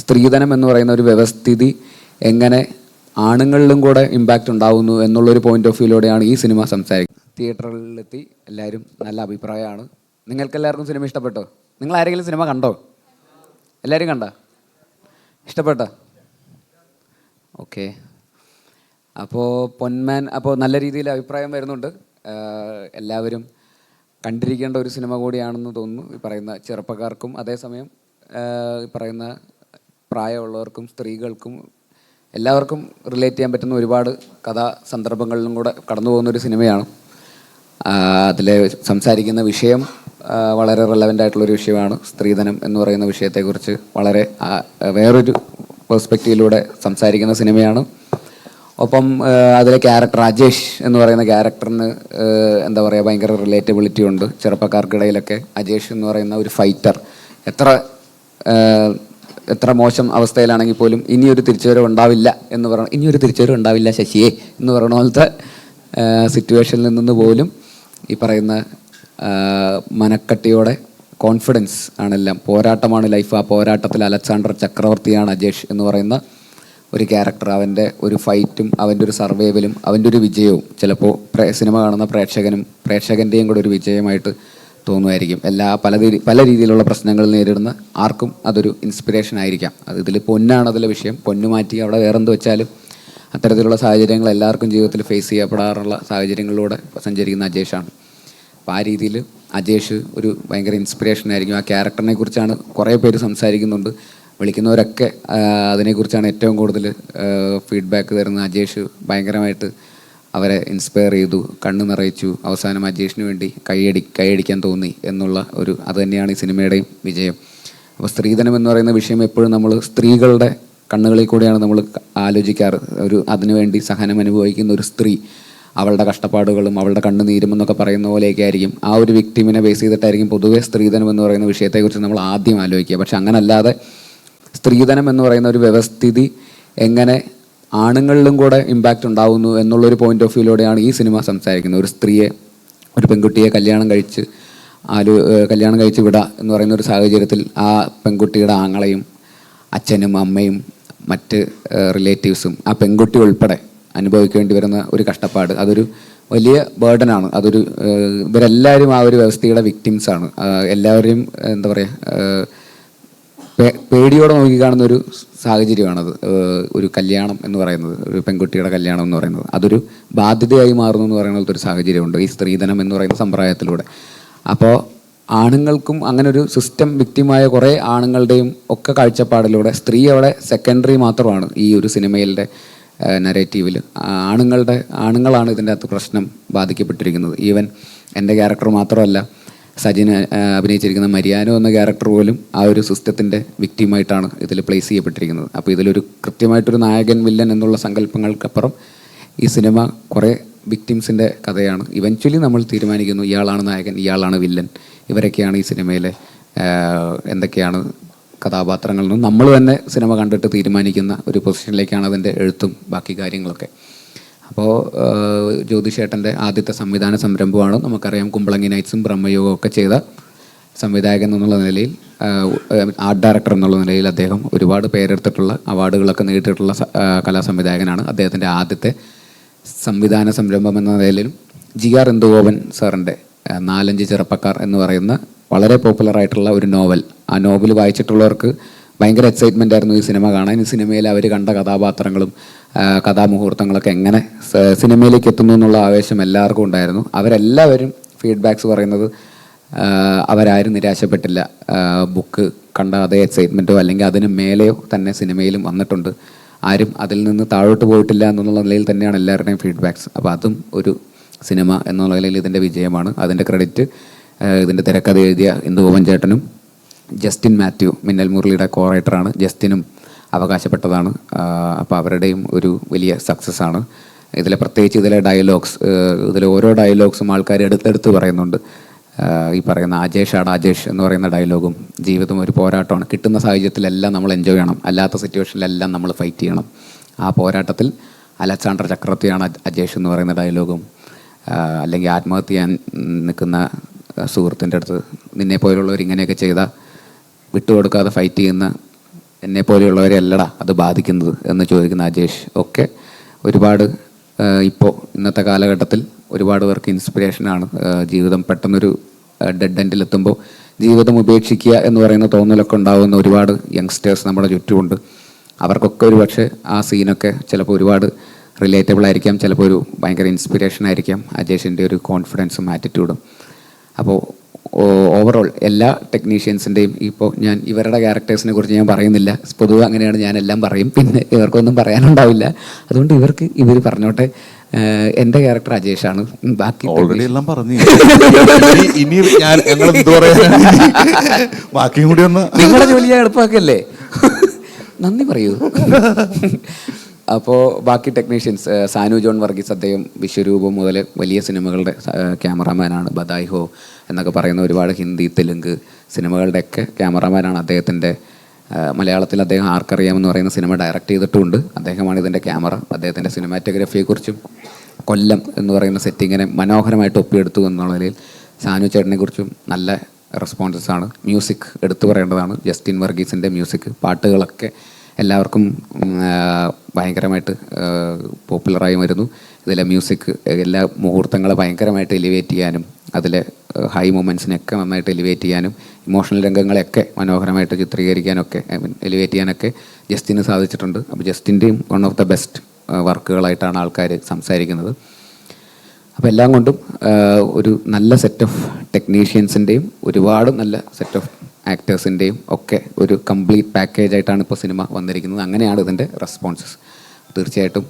സ്ത്രീധനം എന്ന് പറയുന്ന ഒരു വ്യവസ്ഥിതി എങ്ങനെ ആണുങ്ങളിലും കൂടെ ഇമ്പാക്റ്റ് ഉണ്ടാവുന്നു എന്നുള്ളൊരു പോയിന്റ് ഓഫ് വ്യൂയിലൂടെയാണ് ഈ സിനിമ സംസാരിക്കുന്നത്. തിയേറ്ററിലെത്തി എല്ലാവരും നല്ല അഭിപ്രായമാണ്. നിങ്ങൾക്കെല്ലാവർക്കും സിനിമ ഇഷ്ടപ്പെട്ടോ? നിങ്ങൾ ആരെങ്കിലും സിനിമ കണ്ടോ? എല്ലാവരും കണ്ട? ഇഷ്ടപ്പെട്ടോ? ഓക്കെ. അപ്പോൾ പൊന്മാൻ നല്ല രീതിയിൽ അഭിപ്രായം വരുന്നുണ്ട്. എല്ലാവരും കണ്ടിരിക്കേണ്ട ഒരു സിനിമ കൂടിയാണെന്ന് തോന്നുന്നു. ഈ പറയുന്ന ചെറുപ്പക്കാർക്കും അതേസമയം ഈ പറയുന്ന പ്രായമുള്ളവർക്കും സ്ത്രീകൾക്കും എല്ലാവർക്കും റിലേറ്റ് ചെയ്യാൻ പറ്റുന്ന ഒരുപാട് കഥാ സന്ദർഭങ്ങളിലും കൂടെ കടന്നു പോകുന്നൊരു സിനിമയാണ്. അതിൽ സംസാരിക്കുന്ന വിഷയം വളരെ റെലവൻ്റ് ആയിട്ടുള്ളൊരു വിഷയമാണ്. സ്ത്രീധനം എന്ന് പറയുന്ന വിഷയത്തെക്കുറിച്ച് വളരെ വേറൊരു പെർസ്പെക്റ്റീവിലൂടെ സംസാരിക്കുന്ന സിനിമയാണ്. ഒപ്പം അതിലെ ക്യാരക്ടർ അജേഷ് എന്ന് പറയുന്ന ക്യാരക്ടറിന് എന്താ പറയുക, ഭയങ്കര റിലേറ്റബിലിറ്റി ഉണ്ട്. ചെറുപ്പക്കാർക്കിടയിലൊക്കെ അജേഷ് എന്ന് പറയുന്ന ഒരു ഫൈറ്റർ എത്ര മോശം അവസ്ഥയിലാണെങ്കിൽ പോലും ഇനിയൊരു തിരിച്ചുവരവ് ഉണ്ടാവില്ല എന്ന് പറയണം, ഇനിയൊരു തിരിച്ചുവരവ് ഉണ്ടാവില്ല ശശിയെ എന്ന് പറയുന്ന പോലത്തെ സിറ്റുവേഷനിൽ നിന്ന് പോലും ഈ പറയുന്ന മനക്കട്ടിയോടെ കോൺഫിഡൻസ് ആണെല്ലാം, പോരാട്ടമാണ് ലൈഫ്. ആ പോരാട്ടത്തിൽ അലക്സാണ്ടർ ചക്രവർത്തിയാണ് അജേഷ് എന്ന് പറയുന്ന ഒരു ക്യാരക്ടർ. അവൻ്റെ ഒരു ഫൈറ്റും അവൻ്റെ ഒരു സർവൈവലും അവൻ്റെ ഒരു വിജയവും ചിലപ്പോൾ സിനിമ കാണുന്ന പ്രേക്ഷകൻ്റെയും കൂടെ ഒരു വിജയമായിട്ട് തോന്നുമായിരിക്കും. പല രീതിയിലുള്ള പ്രശ്നങ്ങൾ നേരിടുന്ന ആർക്കും അതൊരു ഇൻസ്പിറേഷൻ ആയിരിക്കാം. ഇതിൽ പൊന്നാണ് അതിലെ വിഷയം. പൊന്നു മാറ്റി അവിടെ വേറെന്ത് വെച്ചാലും അത്തരത്തിലുള്ള സാഹചര്യങ്ങൾ എല്ലാവർക്കും ജീവിതത്തിൽ ഫേസ് ചെയ്യപ്പെടാറുള്ള സാഹചര്യങ്ങളിലൂടെ സഞ്ചരിക്കുന്ന അജേഷാണ്. അപ്പോൾ ആ രീതിയിൽ അജേഷ് ഒരു ഭയങ്കര ഇൻസ്പിറേഷൻ ആയിരിക്കും. ആ ക്യാരക്ടറിനെ കുറിച്ചാണ് കുറേ പേര് സംസാരിക്കുന്നുണ്ട്. വിളിക്കുന്നവരൊക്കെ അതിനെക്കുറിച്ചാണ് ഏറ്റവും കൂടുതൽ ഫീഡ്ബാക്ക് തരുന്നത്. അജേഷ് ഭയങ്കരമായിട്ട് അവരെ ഇൻസ്പയർ ചെയ്തു, കണ്ണ് നിറയിച്ചു. അവസാനം അജേഷിന് വേണ്ടി കൈയടിക്കാൻ തോന്നി എന്നുള്ള അത് തന്നെയാണ് ഈ സിനിമയുടെയും വിജയം. അപ്പോൾ സ്ത്രീധനം എന്ന് പറയുന്ന വിഷയം എപ്പോഴും നമ്മൾ സ്ത്രീകളുടെ കണ്ണുകളിൽ കൂടെയാണ് നമ്മൾ ആലോചിക്കാറ്. അതിനുവേണ്ടി സഹനം അനുഭവിക്കുന്ന ഒരു സ്ത്രീ, അവളുടെ കഷ്ടപ്പാടുകളും അവളുടെ കണ്ണുനീരും എന്നൊക്കെ പറയുന്ന പോലെയൊക്കെ ആയിരിക്കും. ആ ഒരു വിക്ടിമിനെ ബേസ് ചെയ്തിട്ടായിരിക്കും പൊതുവേ സ്ത്രീധനം എന്ന് പറയുന്ന വിഷയത്തെക്കുറിച്ച് നമ്മൾ ആദ്യം ആലോചിക്കുക. പക്ഷെ അങ്ങനല്ലാതെ സ്ത്രീധനം എന്ന് പറയുന്ന ഒരു വ്യവസ്ഥിതി എങ്ങനെ ആണുങ്ങളിലും കൂടെ ഇമ്പാക്റ്റ് ഉണ്ടാവുന്നു എന്നുള്ളൊരു പോയിന്റ് ഓഫ് വ്യൂയിലൂടെയാണ് ഈ സിനിമ സംസാരിക്കുന്നത്. ഒരു പെൺകുട്ടിയെ കല്യാണം കഴിച്ച് വിടുക എന്ന് പറയുന്ന ഒരു സാഹചര്യത്തിൽ ആ പെൺകുട്ടിയുടെ ആങ്ങളയും അച്ഛനും അമ്മയും മറ്റ് റിലേറ്റീവ്സും ആ പെൺകുട്ടി ഉൾപ്പെടെ അനുഭവിക്കേണ്ടി വരുന്ന ഒരു കഷ്ടപ്പാട്, അതൊരു വലിയ ബേർഡനാണ്. ഇവരെല്ലാവരും ആ ഒരു വ്യവസ്ഥയുടെ വിക്ടിംസാണ്. എല്ലാവരെയും എന്താ പറയുക, പേടിയോടെ നോക്കിക്കാണുന്ന ഒരു സാഹചര്യമാണത്. ഒരു കല്യാണം എന്ന് പറയുന്നത്, ഒരു പെൺകുട്ടിയുടെ കല്യാണം എന്ന് പറയുന്നത് അതൊരു ബാധ്യതയായി മാറുന്നു എന്ന് പറയുന്നത് ഒരു സാഹചര്യമുണ്ട് ഈ സ്ത്രീധനം എന്ന് പറയുന്ന സമ്പ്രദായത്തിലൂടെ. അപ്പോൾ ആണുങ്ങൾക്കും അങ്ങനെ ഒരു സിസ്റ്റം വിക്ടിമായ കുറേ ആണുങ്ങളുടെയും ഒക്കെ കാഴ്ചപ്പാടിലൂടെ സ്ത്രീ അവിടെ സെക്കൻഡറി മാത്രമാണ് ഈ ഒരു സിനിമയിലെ നരേറ്റീവിൽ. ആണുങ്ങളാണ് ഇതിൻ്റെ അകത്ത് പ്രശ്നം ബാധിക്കപ്പെട്ടിരിക്കുന്നത്. ഈവൻ എൻ്റെ ക്യാരക്ടർ മാത്രമല്ല, സജിന് അഭിനയിച്ചിരിക്കുന്ന മരിയാനോ എന്ന ക്യാരക്ടർ പോലും ആ ഒരു സിസ്റ്റത്തിൻ്റെ വിക്ടിമായിട്ടാണ് ഇതിൽ പ്ലേസ് ചെയ്യപ്പെട്ടിരിക്കുന്നത്. അപ്പോൾ ഇതിലൊരു കൃത്യമായിട്ടൊരു നായകൻ വില്ലൻ എന്നുള്ള സങ്കല്പങ്ങൾക്കപ്പുറം ഈ സിനിമ കുറേ വിക്ടിംസിൻ്റെ കഥയാണ്. ഇവൻച്വലി നമ്മൾ തീരുമാനിക്കുന്നു ഇയാളാണ് നായകൻ, ഇയാളാണ് വില്ലൻ, ഇവരൊക്കെയാണ് ഈ സിനിമയിലെ എന്തൊക്കെയാണ് കഥാപാത്രങ്ങളെന്നും നമ്മൾ തന്നെ സിനിമ കണ്ടിട്ട് തീരുമാനിക്കുന്ന ഒരു പൊസിഷനിലേക്കാണ് അതിൻ്റെ എഴുത്തും ബാക്കി കാര്യങ്ങളൊക്കെ. അപ്പോൾ ജ്യോതിഷേട്ടൻ്റെ ആദ്യത്തെ സംവിധാന സംരംഭമാണ്. നമുക്കറിയാം കുമ്പളങ്ങി നൈറ്റ്സും ബ്രഹ്മയോഗവും ഒക്കെ ചെയ്ത സംവിധായകൻ എന്നുള്ള നിലയിൽ, ആർട്ട് ഡയറക്ടർ എന്നുള്ള നിലയിൽ അദ്ദേഹം ഒരുപാട് പേരെടുത്തിട്ടുള്ള അവാർഡുകളൊക്കെ നേടിയിട്ടുള്ള കലാസംവിധായകനാണ്. അദ്ദേഹത്തിൻ്റെ ആദ്യത്തെ സംവിധാന സംരംഭം എന്ന നിലയിലും GR ഇന്ദുഗോപൻ സാറിൻ്റെ 4-5 ചെറുപ്പക്കാർ എന്ന് പറയുന്ന വളരെ പോപ്പുലറായിട്ടുള്ള ഒരു നോവൽ, ആ നോവൽ വായിച്ചിട്ടുള്ളവർക്ക് ഭയങ്കര എക്സൈറ്റ്മെൻ്റ് ആയിരുന്നു ഈ സിനിമ കാണാൻ. ഈ സിനിമയിൽ അവർ കണ്ട കഥാപാത്രങ്ങളും കഥാമുഹൂർത്തങ്ങളൊക്കെ എങ്ങനെ സിനിമയിലേക്ക് എത്തുന്നു എന്നുള്ള ആവേശം എല്ലാവർക്കും ഉണ്ടായിരുന്നു. അവരെല്ലാവരും ഫീഡ്ബാക്ക്സ് പറയുന്നത് അവരാരും നിരാശപ്പെട്ടില്ല. ബുക്ക് കണ്ട അതേ എക്സൈറ്റ്മെൻറ്റോ അല്ലെങ്കിൽ അതിന് മേലെയോ തന്നെ സിനിമയിലും വന്നിട്ടുണ്ട്. ആരും അതിൽ നിന്ന് താഴോട്ട് പോയിട്ടില്ല എന്നുള്ള നിലയിൽ തന്നെയാണ് എല്ലാവരുടെയും ഫീഡ്ബാക്ക്സ്. അപ്പോൾ അതും ഒരു സിനിമ എന്നുള്ള നിലയിൽ ഇതിൻ്റെ വിജയമാണ്. അതിൻ്റെ ക്രെഡിറ്റ് ഇതിൻ്റെ തിരക്കഥ എഴുതിയ ഇന്ദുഗോപൻ ചേട്ടനും ജസ്റ്റിൻ മാത്യു, മിന്നൽ മുരളിയുടെ കോറൈറ്ററാണ്, ജസ്റ്റിനും അവകാശപ്പെട്ടതാണ്. അപ്പോൾ അവരുടെയും ഒരു വലിയ സക്സസ്സാണ്. പ്രത്യേകിച്ച് ഇതിലെ ഓരോ ഡയലോഗ്സും ആൾക്കാർ എടുത്തെടുത്ത് പറയുന്നുണ്ട്. ഈ പറയുന്ന അജേഷ് എന്ന് പറയുന്ന ഡയലോഗും ജീവിതം ഒരു പോരാട്ടമാണ്. കിട്ടുന്ന സാഹചര്യത്തിലെല്ലാം നമ്മൾ എൻജോയ് ചെയ്യണം, അല്ലാത്ത സിറ്റുവേഷനിലെല്ലാം നമ്മൾ ഫൈറ്റ് ചെയ്യണം. ആ പോരാട്ടത്തിൽ അലക്സാണ്ടർ ചക്രവർത്തിയാണ് അജേഷ് എന്ന് പറയുന്ന ഡയലോഗും, അല്ലെങ്കിൽ ആത്മഹത്യ ചെയ്യാൻ നിൽക്കുന്ന സുഹൃത്തിൻ്റെ അടുത്ത് നിന്നെപ്പോലുള്ളവർ ഇങ്ങനെയൊക്കെ ചെയ്താൽ വിട്ടുകൊടുക്കാതെ ഫൈറ്റ് ചെയ്യുന്ന എന്നെ പോലെയുള്ളവരെ അല്ലടാ അത് ബാധിക്കുന്നത് എന്ന് ചോദിക്കുന്ന അജേഷ് ഒക്കെ ഒരുപാട് ഇപ്പോൾ ഇന്നത്തെ കാലഘട്ടത്തിൽ ഒരുപാട് പേർക്ക് ഇൻസ്പിറേഷനാണ്. ജീവിതം പെട്ടെന്നൊരു ഡെഡ് എൻഡിലെത്തുമ്പോൾ ജീവിതം ഉപേക്ഷിക്കുക എന്ന് പറയുന്ന തോന്നലൊക്കെ ഉണ്ടാകുന്ന ഒരുപാട് യങ്സ്റ്റേഴ്സ് നമ്മുടെ ചുറ്റുമുണ്ട്. അവർക്കൊക്കെ ഒരു പക്ഷേ ആ സീനൊക്കെ ചിലപ്പോൾ ഒരുപാട് റിലേറ്റബിൾ ആയിരിക്കാം, ചിലപ്പോൾ ഒരു ഭയങ്കര ഇൻസ്പിറേഷൻ ആയിരിക്കാം അജേഷിൻ്റെ ഒരു കോൺഫിഡൻസും ആറ്റിറ്റ്യൂഡും. അപ്പോൾ ഓവറോൾ എല്ലാ ടെക്നീഷ്യൻസിൻ്റെയും ഇപ്പോൾ ഞാൻ ഇവരുടെ ക്യാരക്ടേഴ്സിനെ കുറിച്ച് ഞാൻ പറയുന്നില്ല, പൊതുവെ അങ്ങനെയാണ്, ഞാനെല്ലാം പറയും, പിന്നെ ഇവർക്കൊന്നും പറയാനുണ്ടാവില്ല. അതുകൊണ്ട് ഇവർ പറഞ്ഞോട്ടെ. എൻ്റെ ക്യാരക്ടർ അജേഷാണ്. ബാക്കി ഓൾറെഡി എല്ലാം പറഞ്ഞു. ഇനി ഞാൻ ബാക്കിയും കൂടി ഒന്ന് നിങ്ങളുടെ ജോലി ഞാൻ എളുപ്പമാക്കല്ലേ. നന്ദി പറയൂ. അപ്പോൾ ബാക്കി ടെക്നീഷ്യൻസ് സാനു ജോൺ വർഗീസ്, അദ്ദേഹം വിശ്വരൂപം മുതൽ വലിയ സിനിമകളുടെ ക്യാമറാമാനാണ്. ബദായി ഹോ എന്നൊക്കെ പറയുന്ന ഒരുപാട് ഹിന്ദി, തെലുങ്ക് സിനിമകളുടെയൊക്കെ ക്യാമറാമാനാണ്. അദ്ദേഹത്തിൻ്റെ മലയാളത്തിൽ അദ്ദേഹം ആർക്കറിയാമെന്ന് പറയുന്ന സിനിമ ഡയറക്റ്റ് ചെയ്തിട്ടുമുണ്ട്. അദ്ദേഹമാണ് ഇതിൻ്റെ ക്യാമറ. അദ്ദേഹത്തിൻ്റെ സിനിമാറ്റോഗ്രഫിയെക്കുറിച്ചും കൊല്ലം എന്ന് പറയുന്ന സെറ്റിങ്ങിനെ മനോഹരമായിട്ട് ഒപ്പിയെടുത്തു എന്നുള്ളതിൽ സാനു ചേട്ടനെക്കുറിച്ചും നല്ല റെസ്പോൺസസ് ആണ്. മ്യൂസിക് എടുത്തു പറയേണ്ടതാണ്. ജസ്റ്റിൻ വർഗീസിൻ്റെ മ്യൂസിക്, പാട്ടുകളൊക്കെ എല്ലാവർക്കും ഭയങ്കരമായിട്ട് പോപ്പുലറായി വരുന്നു. ഇതിലെ മ്യൂസിക് എല്ലാ മുഹൂർത്തങ്ങളെ ഭയങ്കരമായിട്ട് എലിവേറ്റ് ചെയ്യാനും അതിലെ ഹൈ മൊമെൻറ്റ്സിനെയൊക്കെ നന്നായിട്ട് എലിവേറ്റ് ചെയ്യാനും ഇമോഷണൽ രംഗങ്ങളെയൊക്കെ മനോഹരമായിട്ട് ചിത്രീകരിക്കാനൊക്കെ എലിവേറ്റ് ചെയ്യാനൊക്കെ ജസ്റ്റിന് സാധിച്ചിട്ടുണ്ട്. അപ്പോൾ ജസ്റ്റിൻ്റെയും വൺ ഓഫ് ദ ബെസ്റ്റ് വർക്കുകളായിട്ടാണ് ആൾക്കാർ സംസാരിക്കുന്നത്. അപ്പോൾ എല്ലാം കൊണ്ടും ഒരു നല്ല സെറ്റ് ഓഫ് ടെക്നീഷ്യൻസിൻ്റെയും ഒരുപാട് നല്ല സെറ്റ് ഓഫ് ആക്ടേഴ്സിൻ്റെയും ഒക്കെ ഒരു കംപ്ലീറ്റ് പാക്കേജായിട്ടാണ് ഇപ്പോൾ സിനിമ വന്നിരിക്കുന്നത്. അങ്ങനെയാണ് ഇതിൻ്റെ റെസ്പോൺസസ്. തീർച്ചയായിട്ടും